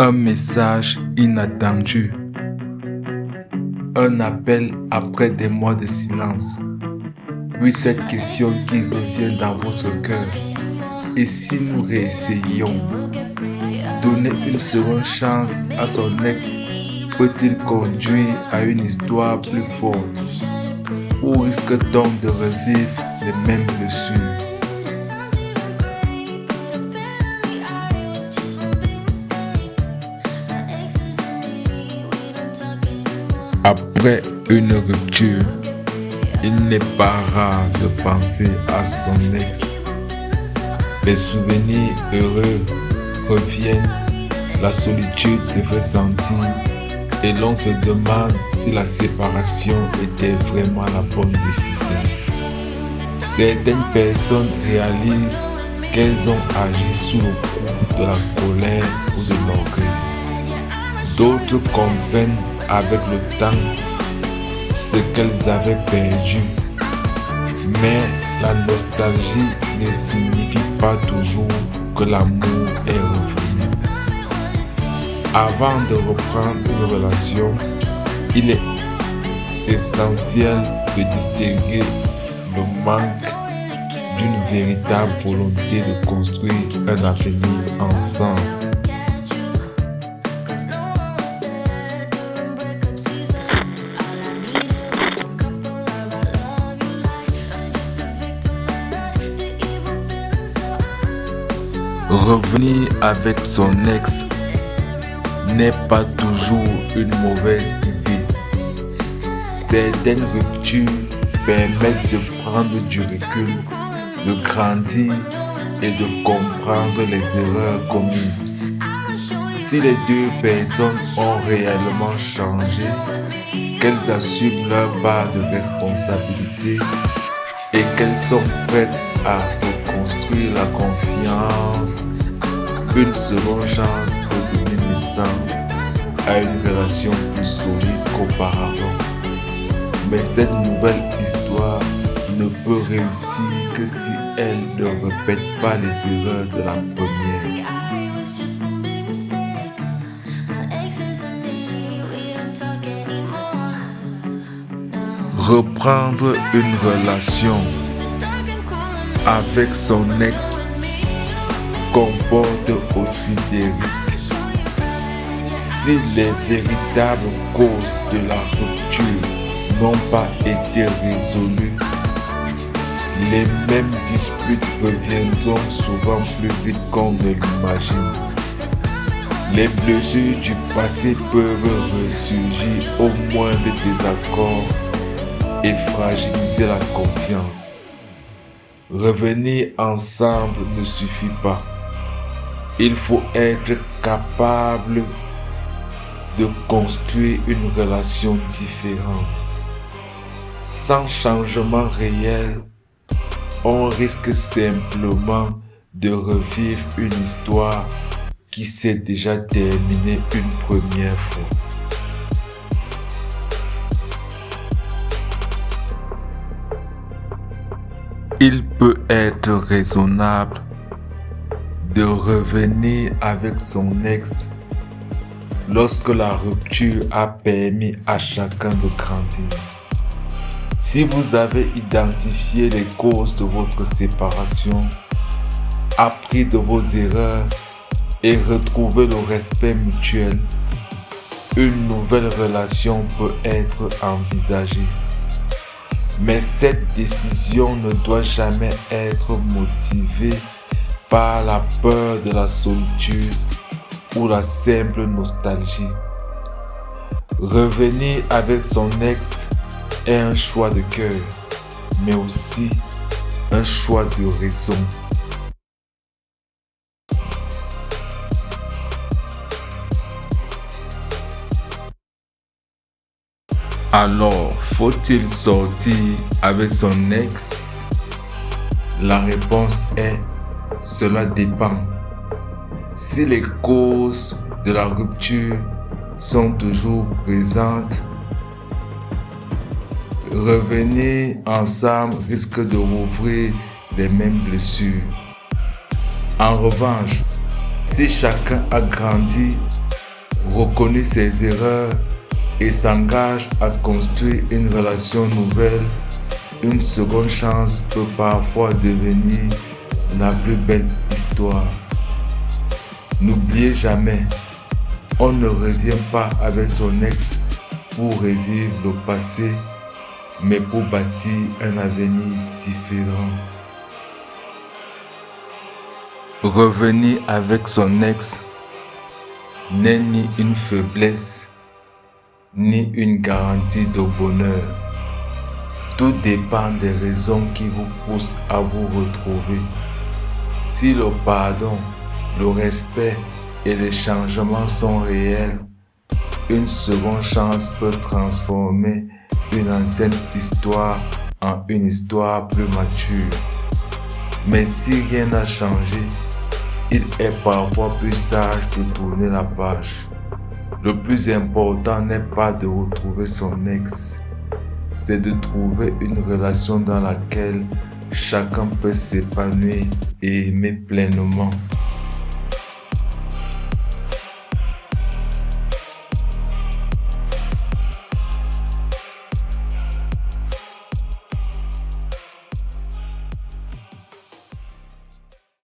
Un message inattendu. Un appel après des mois de silence. Puis cette question qui revient dans votre cœur. Et si nous réessayions? Donner une seconde chance à son ex peut-il conduire à une histoire plus forte? Ou risque-t-on de revivre les mêmes blessures? Après une rupture, il n'est pas rare de penser à son ex. Les souvenirs heureux reviennent, la solitude se fait sentir et l'on se demande si la séparation était vraiment la bonne décision. Certaines personnes réalisent qu'elles ont agi sous le coup de la colère ou de l'orgueil. D'autres comprennent avec le temps ce qu'elles avaient perdu. Mais la nostalgie ne signifie pas toujours que l'amour est revenu. Avant de reprendre une relation, il est essentiel de distinguer le manque d'une véritable volonté de construire un avenir ensemble. Revenir avec son ex n'est pas toujours une mauvaise idée. Certaines ruptures permettent de prendre du recul, de grandir et de comprendre les erreurs commises. Si les deux personnes ont réellement changé, qu'elles assument leur part de responsabilité et qu'elles sont prêtes à reconstruire la confiance, une seconde chance peut donner naissance à une relation plus solide qu'auparavant. Mais cette nouvelle histoire ne peut réussir que si elle ne répète pas les erreurs de la première. Reprendre une relation avec son ex comporte aussi des risques. Si les véritables causes de la rupture n'ont pas été résolues, les mêmes disputes reviendront souvent plus vite qu'on ne l'imagine. Les blessures du passé peuvent ressurgir au moindre désaccord et fragiliser la confiance. Revenir ensemble ne suffit pas. Il faut être capable de construire une relation différente. Sans changement réel, on risque simplement de revivre une histoire qui s'est déjà terminée une première fois. Il peut être raisonnable de revenir avec son ex lorsque la rupture a permis à chacun de grandir. Si vous avez identifié les causes de votre séparation, appris de vos erreurs et retrouvé le respect mutuel, une nouvelle relation peut être envisagée. Mais cette décision ne doit jamais être motivée par la peur de la solitude ou la simple nostalgie. Revenir avec son ex est un choix de cœur, mais aussi un choix de raison. Alors, faut-il sortir avec son ex? La réponse est: cela dépend. Si les causes de la rupture sont toujours présentes, revenir ensemble risque de rouvrir les mêmes blessures. En revanche, si chacun a grandi reconnaît ses erreurs et s'engage à construire une relation nouvelle, une seconde chance peut parfois devenir la plus belle histoire. N'oubliez jamais, on ne revient pas avec son ex pour revivre le passé, mais pour bâtir un avenir différent. Revenir avec son ex n'est ni une faiblesse, ni une garantie de bonheur. Tout dépend des raisons qui vous poussent à vous retrouver. Si le pardon, le respect et les changements sont réels, une seconde chance peut transformer une ancienne histoire en une histoire plus mature. Mais si rien n'a changé, il est parfois plus sage de tourner la page. Le plus important n'est pas de retrouver son ex, c'est de trouver une relation dans laquelle chacun peut s'épanouir et aimer pleinement.